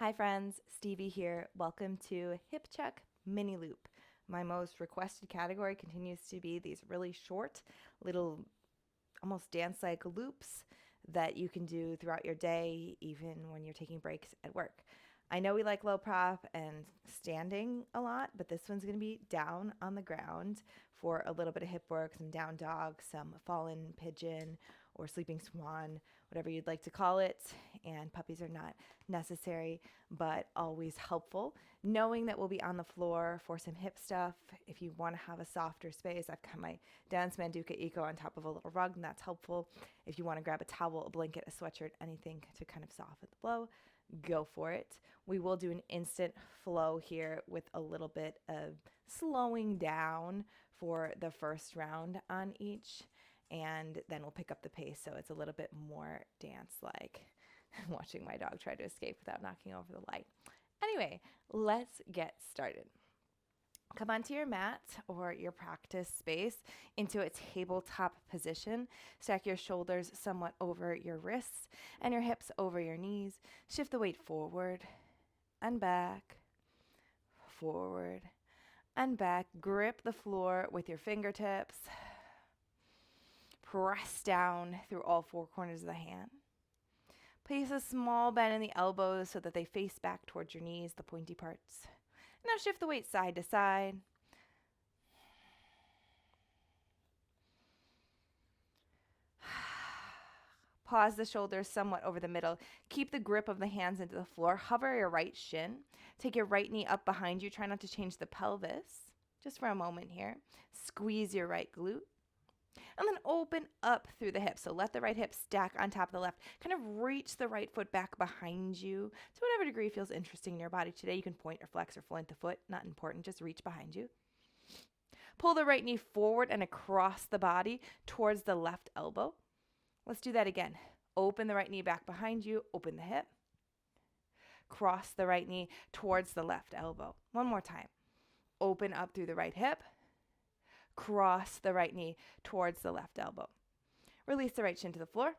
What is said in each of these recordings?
Hi friends, Stevie here. Welcome to Hip Check Mini Loop. My most requested category continues to be these really short, little, almost dance-like loops that you can do throughout your day, even when you're taking breaks at work. I know we like low prop and standing a lot, but this one's going to be down on the ground for a little bit of hip work, some down dog, some fallen pigeon, or sleeping swan, whatever you'd like to call it. And puppies are not necessary, but always helpful. Knowing that we'll be on the floor for some hip stuff. If you want to have a softer space, I've got my Dance Manduka Eco on top of a little rug, and that's helpful. If you want to grab a towel, a blanket, a sweatshirt, anything to kind of soften the blow, go for it. We will do an instant flow here with a little bit of slowing down for the first round on each, and then we'll pick up the pace so it's a little bit more dance-like. Watching my dog try to escape without knocking over the light. Anyway, let's get started. Come onto your mat or your practice space into a tabletop position. Stack your shoulders somewhat over your wrists and your hips over your knees. Shift the weight forward and back, forward and back. Grip the floor with your fingertips. Press down through all four corners of the hand. Place a small bend in the elbows so that they face back towards your knees, the pointy parts. Now shift the weight side to side. Pause the shoulders somewhat over the middle. Keep the grip of the hands into the floor. Hover your right shin. Take your right knee up behind you. Try not to change the pelvis. Just for a moment here. Squeeze your right glute. And then open up through the hips. So let the right hip stack on top of the left. Kind of reach the right foot back behind you to whatever degree feels interesting in your body. Today you can point or flex or flint the foot. Not important. Just reach behind you. Pull the right knee forward and across the body towards the left elbow. Let's do that again. Open the right knee back behind you. Open the hip. Cross the right knee towards the left elbow. One more time. Open up through the right hip. Cross the right knee towards the left elbow. Release the right shin to the floor.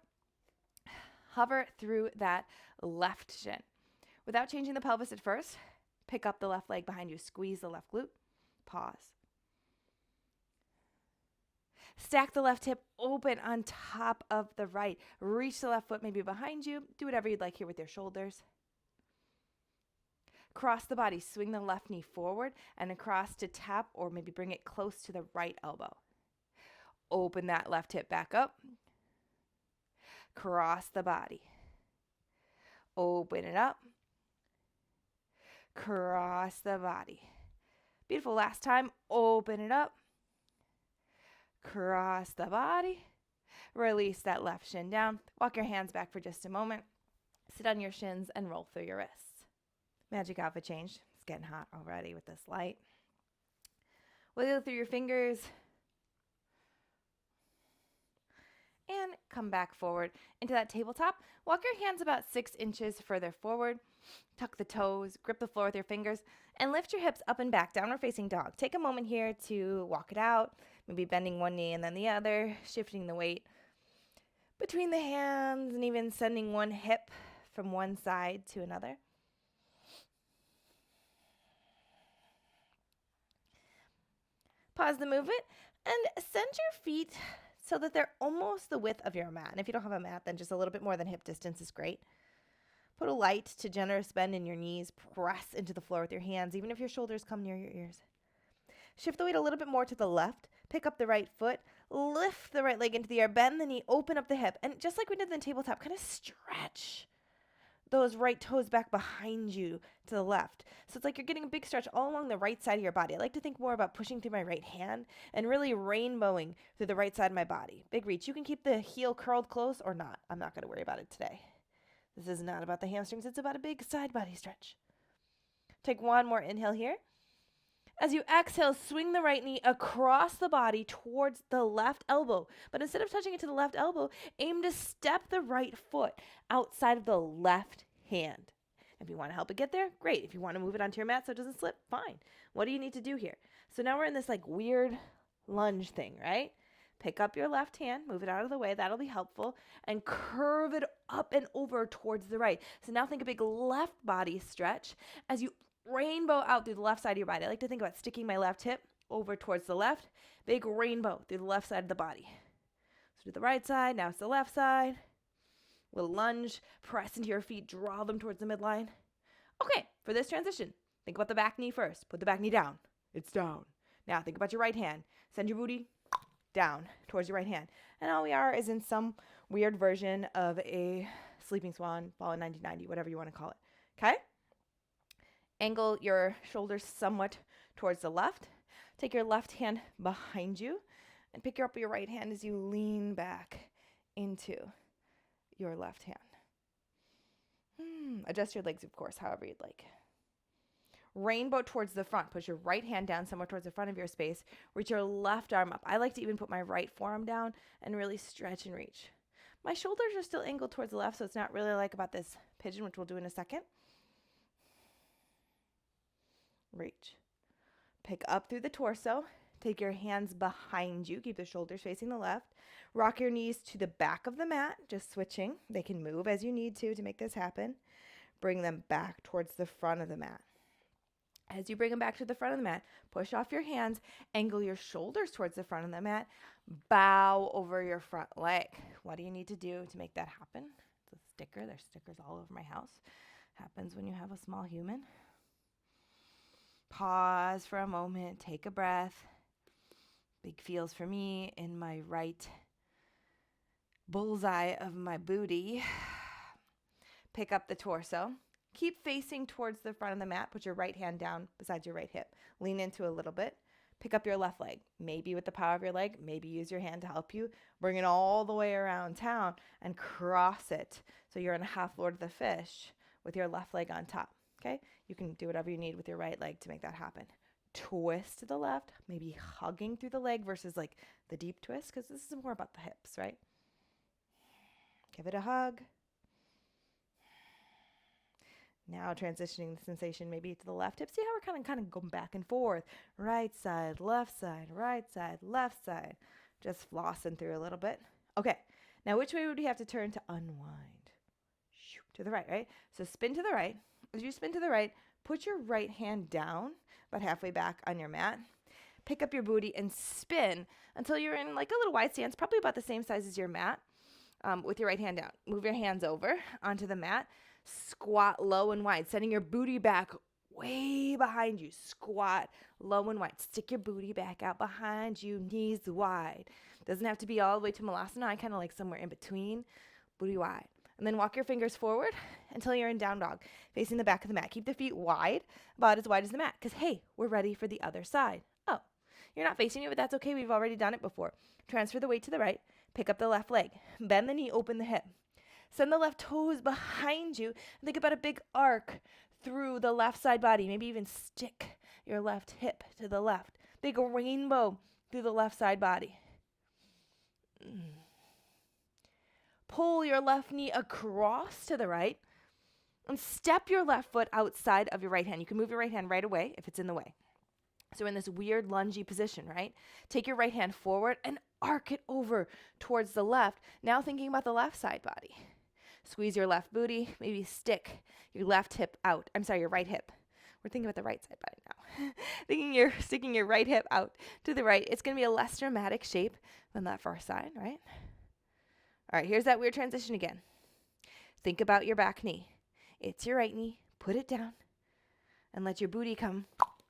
Hover through that left shin. Without changing the pelvis at first, pick up the left leg behind you. Squeeze the left glute. Pause. Stack the left hip open on top of the right. Reach the left foot maybe behind you. Do whatever you'd like here with your shoulders. Cross the body. Swing the left knee forward and across to tap or maybe bring it close to the right elbow. Open that left hip back up. Cross the body. Open it up. Cross the body. Beautiful. Last time. Open it up. Cross the body. Release that left shin down. Walk your hands back for just a moment. Sit on your shins and roll through your wrists. Magic outfit change. It's getting hot already with this light. Wiggle through your fingers. And come back forward into that tabletop. Walk your hands about 6 inches further forward. Tuck the toes, grip the floor with your fingers, and lift your hips up and back, downward facing dog. Take a moment here to walk it out, maybe bending one knee and then the other, shifting the weight between the hands and even sending one hip from one side to another. Pause the movement and send your feet so that they're almost the width of your mat. And if you don't have a mat, then just a little bit more than hip distance is great. Put a light to generous bend in your knees. Press into the floor with your hands, even if your shoulders come near your ears. Shift the weight a little bit more to the left. Pick up the right foot. Lift the right leg into the air. Bend the knee. Open up the hip. And just like we did in the tabletop, kind of stretch those right toes back behind you to the left. So it's like you're getting a big stretch all along the right side of your body. I like to think more about pushing through my right hand and really rainbowing through the right side of my body. Big reach. You can keep the heel curled close or not. I'm not going to worry about it today. This is not about the hamstrings. It's about a big side body stretch. Take one more inhale here. As you exhale, swing the right knee across the body towards the left elbow. But instead of touching it to the left elbow, aim to step the right foot outside of the left hand. If you want to help it get there, great. If you want to move it onto your mat so it doesn't slip, fine. What do you need to do here? So now we're in this like weird lunge thing, right? Pick up your left hand, move it out of the way. That'll be helpful. And curve it up and over towards the right. So now think a big left body stretch as you rainbow out through the left side of your body. I like to think about sticking my left hip over towards the left. Big rainbow through the left side of the body. So do the right side. Now it's the left side. Little lunge. Press into your feet. Draw them towards the midline. Okay, for this transition, think about the back knee first. Put the back knee down. It's down. Now think about your right hand. Send your booty down towards your right hand. And all we are is in some weird version of a sleeping swan, fallen 90-90, whatever you want to call it. Okay? Angle your shoulders somewhat towards the left. Take your left hand behind you and pick up your right hand as you lean back into your left hand. Adjust your legs, of course, however you'd like. Rainbow towards the front. Push your right hand down somewhere towards the front of your space. Reach your left arm up. I like to even put my right forearm down and really stretch and reach. My shoulders are still angled towards the left, so it's not really like about this pigeon, which we'll do in a second. Reach. Pick up through the torso. Take your hands behind you. Keep the shoulders facing the left. Rock your knees to the back of the mat, just switching. They can move as you need to make this happen. Bring them back towards the front of the mat. As you bring them back to the front of the mat, push off your hands, angle your shoulders towards the front of the mat, bow over your front leg. What do you need to do to make that happen? It's a sticker. There's stickers all over my house. Happens when you have a small human. Pause for a moment, take a breath. Big feels for me in my right bullseye of my booty. Pick up the torso. Keep facing towards the front of the mat. Put your right hand down beside your right hip. Lean into a little bit. Pick up your left leg. Maybe with the power of your leg, maybe use your hand to help you. Bring it all the way around town and cross it. So you're in a half Lord of the Fish with your left leg on top. Okay? You can do whatever you need with your right leg to make that happen. Twist to the left, maybe hugging through the leg versus like the deep twist, because this is more about the hips, right? Give it a hug. Now transitioning the sensation maybe to the left hip. See how we're kind of going back and forth. Right side, left side, right side, left side. Just flossing through a little bit. Okay, now which way would we have to turn to unwind? To the right, right? So spin to the right. As you spin to the right, put your right hand down about halfway back on your mat. Pick up your booty and spin until you're in like a little wide stance, probably about the same size as your mat, with your right hand down. Move your hands over onto the mat. Squat low and wide, sending your booty back way behind you. Squat low and wide. Stick your booty back out behind you, knees wide. Doesn't have to be all the way to Malasana. I kind of like somewhere in between, booty wide. And then walk your fingers forward until you're in down dog, facing the back of the mat. Keep the feet wide, about as wide as the mat, because, hey, we're ready for the other side. Oh, you're not facing it, but that's okay. We've already done it before. Transfer the weight to the right. Pick up the left leg. Bend the knee, open the hip. Send the left toes behind you. And think about a big arc through the left side body. Maybe even stick your left hip to the left. Big rainbow through the left side body. Pull your left knee across to the right and step your left foot outside of your right hand. You can move your right hand right away if it's in the way. So in this weird lungy position, right? Take your right hand forward and arc it over towards the left. Now thinking about the left side body. Squeeze your left booty, maybe stick your left hip out. I'm sorry, your right hip. We're thinking about the right side body now. Sticking your right hip out to the right. It's going to be a less dramatic shape than that first side, right? All right, here's that weird transition again. Think about your back knee. It's your right knee. Put it down and let your booty come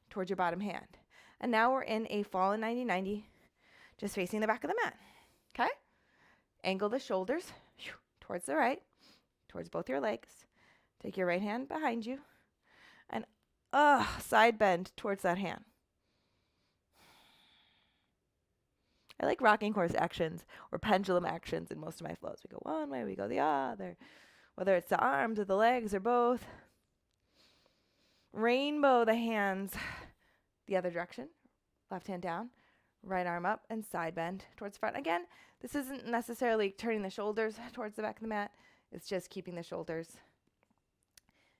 towards your bottom hand. And now we're in a fallen 90-90, just facing the back of the mat. Okay? Angle the shoulders towards the right, towards both your legs. Take your right hand behind you and side bend towards that hand. I like rocking horse actions or pendulum actions in most of my flows. We go one way, we go the other, whether it's the arms or the legs or both. Rainbow the hands the other direction. Left hand down, right arm up, and side bend towards the front. Again, this isn't necessarily turning the shoulders towards the back of the mat. It's just keeping the shoulders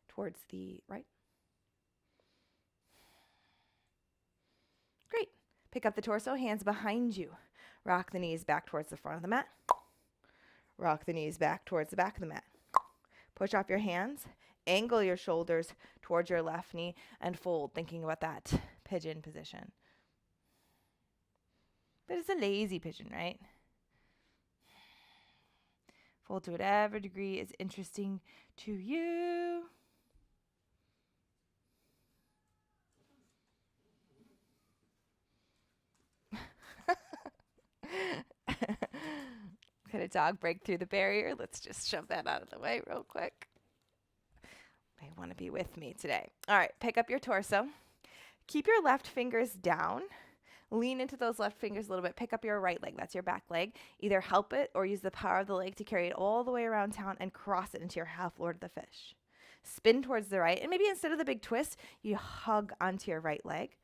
towards the right. Great. Pick up the torso, hands behind you. Rock the knees back towards the front of the mat. Rock the knees back towards the back of the mat. Push off your hands. Angle your shoulders towards your left knee and fold, thinking about that pigeon position. But it's a lazy pigeon, right? Fold to whatever degree is interesting to you. Could a dog break through the barrier? Let's just shove that out of the way real quick. They want to be with me today. All right, pick up your torso. Keep your left fingers down. Lean into those left fingers a little bit. Pick up your right leg. That's your back leg. Either help it or use the power of the leg to carry it all the way around town and cross it into your half lord of the fish. Spin towards the right. And maybe instead of the big twist, you hug onto your right leg.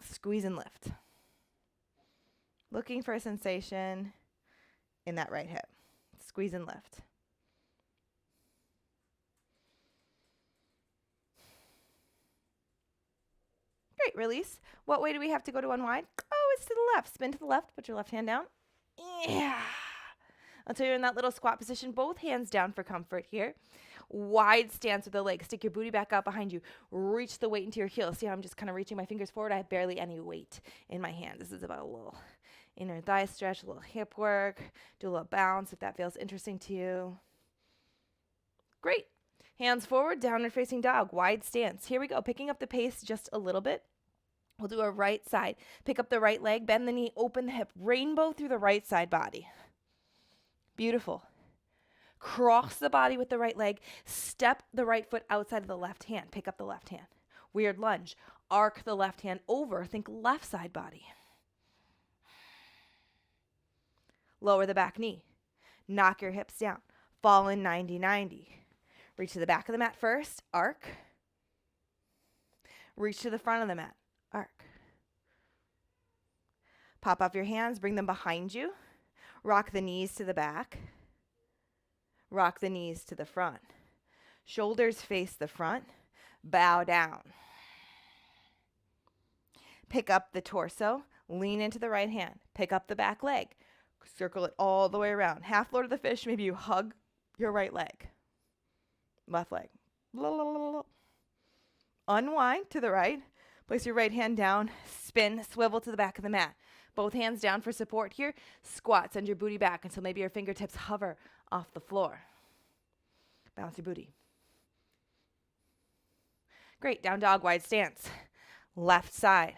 Squeeze and lift. Looking for a sensation in that right hip. Squeeze and lift. Great, release. What way do we have to go to unwind? Oh, it's to the left. Spin to the left. Put your left hand down. Yeah. Until you're in that little squat position, both hands down for comfort here. Wide stance with the legs. Stick your booty back out behind you. Reach the weight into your heels. See how I'm just kind of reaching my fingers forward? I have barely any weight in my hand. This is about a little inner thigh stretch, a little hip work. Do a little bounce if that feels interesting to you. Great. Hands forward, downward facing dog. Wide stance. Here we go. Picking up the pace just a little bit. We'll do a right side. Pick up the right leg, bend the knee, open the hip. Rainbow through the right side body. Beautiful. Cross the body with the right leg. Step the right foot outside of the left hand. Pick up the left hand. Weird lunge. Arc the left hand over. Think left side body. Lower the back knee. Knock your hips down. Fall in 90-90. Reach to the back of the mat first. Arc. Reach to the front of the mat. Arc. Pop off your hands. Bring them behind you. Rock the knees to the back. Rock the knees to the front. Shoulders face the front. Bow down. Pick up the torso. Lean into the right hand. Pick up the back leg. Circle it all the way around. Half lord of the fish. Maybe you hug your right leg. Left leg. Unwind to the right. Place your right hand down. Spin. Swivel to the back of the mat. Both hands down for support here. Squat. Send your booty back until maybe your fingertips hover off the floor. Bounce your booty. Great. Down dog. Wide stance. Left side.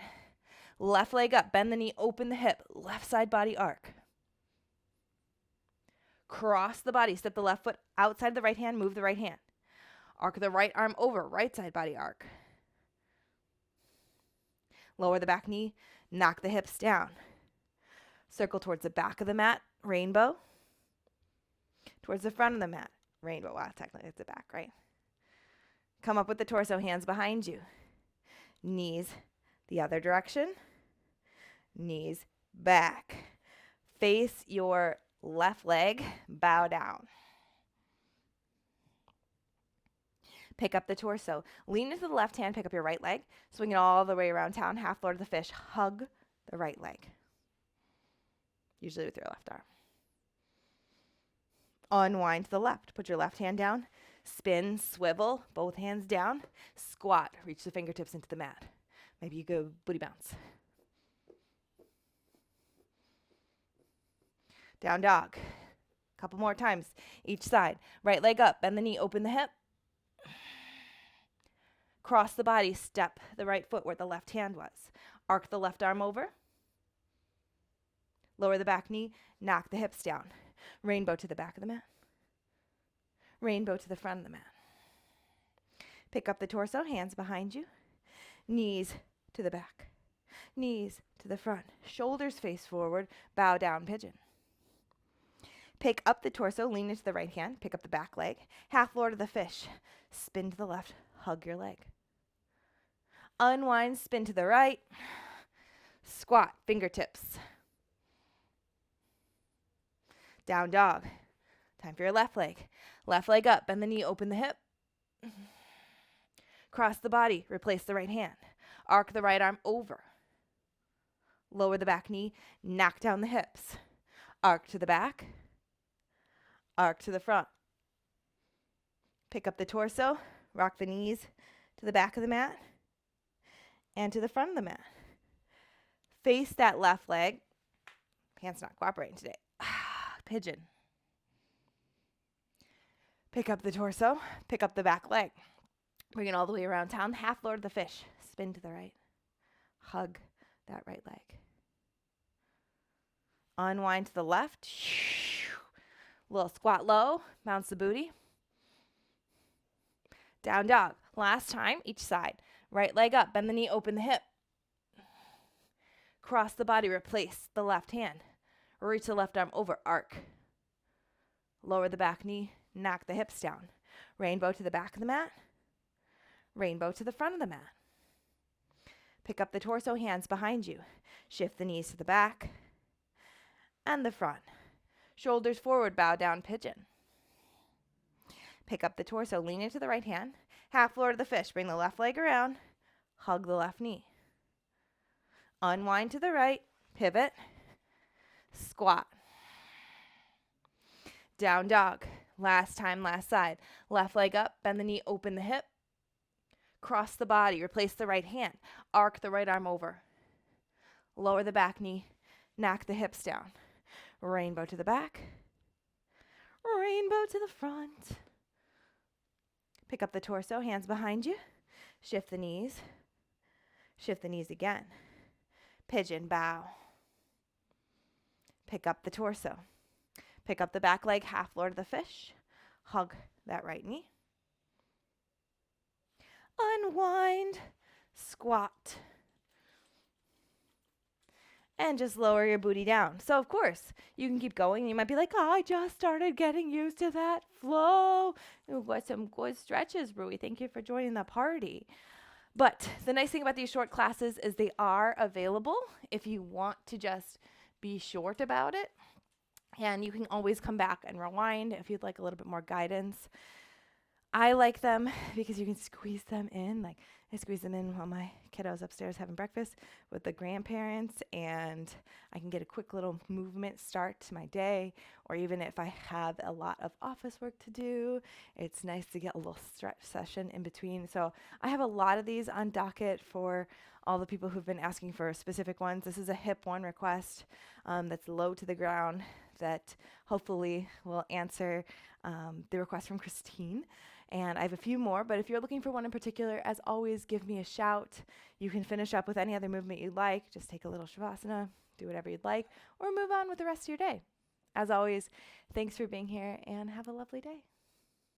Left leg up. Bend the knee. Open the hip. Left side body arc. Cross the body. Step the left foot outside the right hand. Move the right hand. Arc the right arm over. Right side body arc. Lower the back knee. Knock the hips down. Circle towards the back of the mat. Rainbow. Towards the front of the mat. Rainbow. Wow, technically it's the back, right? Come up with the torso. Hands behind you. Knees the other direction. Knees back. Face your left leg. Bow down. Pick up the torso. Lean into the left hand. Pick up your right leg. Swing it all the way around town. Half lord of the fish. Hug the right leg. Usually with your left arm. Unwind to the left. Put your left hand down. Spin, swivel, both hands down. Squat. Reach the fingertips into the mat. Maybe you go booty bounce. Down dog. Couple more times. Each side. Right leg up. Bend the knee. Open the hip. Cross the body. Step the right foot where the left hand was. Arc the left arm over. Lower the back knee. Knock the hips down. Rainbow to the back of the mat. Rainbow to the front of the mat. Pick up the torso. Hands behind you. Knees to the back. Knees to the front. Shoulders face forward. Bow down pigeon. Pick up the torso. Lean into the right hand. Pick up the back leg. Half lord of the fish. Spin to the left. Hug your leg. Unwind. Spin to the right. Squat. Fingertips. Down dog. Time for your left leg. Left leg up. Bend the knee. Open the hip. Cross the body. Replace the right hand. Arc the right arm over. Lower the back knee, knock down the hips. Arc to the back, arc to the front. Pick up the torso, rock the knees to the back of the mat and to the front of the mat. Face that left leg. Pants not cooperating today. Pigeon. Pick up the torso, pick up the back leg. Bring it all the way around town. Half lord the fish. Spin to the right. Hug that right leg. Unwind to the left. Little squat low. Bounce the booty. Down dog. Last time, each side. Right leg up. Bend the knee, open the hip. Cross the body, replace the left hand. Reach the left arm over, arc. Lower the back knee, knock the hips down. Rainbow to the back of the mat. Rainbow to the front of the mat. Pick up the torso, hands behind you. Shift the knees to the back and the front. Shoulders forward, bow down, pigeon. Pick up the torso, lean into the right hand. Half floor to the fish, bring the left leg around. Hug the left knee. Unwind to the right, pivot, squat. Down dog. Last time, last side. Left leg up, bend the knee, open the hip. Cross the body, replace the right hand. Arc the right arm over. Lower the back knee, knock the hips down. Rainbow to the back. Rainbow to the front. Pick up the torso, hands behind you. Shift the knees. Shift the knees again. Pigeon, bow. Pick up the torso. Pick up the back leg, half lord of the fish. Hug that right knee. Unwind, squat. And just lower your booty down. So of course, you can keep going. You might be like, oh, I just started getting used to that flow. What some good stretches, Rui. Thank you for joining the party. But the nice thing about these short classes is they are available if you want to just be short about it. And you can always come back and rewind if you'd like a little bit more guidance. I like them because you can squeeze them in. Like I squeeze them in while my kiddo's upstairs having breakfast with the grandparents, and I can get a quick little movement start to my day. Or even if I have a lot of office work to do, it's nice to get a little stretch session in between. So I have a lot of these on docket for all the people who've been asking for specific ones. This is a hip one request that's low to the ground that hopefully will answer the request from Christine. And I have a few more, but if you're looking for one in particular, as always, give me a shout. You can finish up with any other movement you'd like. Just take a little Shavasana, do whatever you'd like, or move on with the rest of your day. As always, thanks for being here and have a lovely day.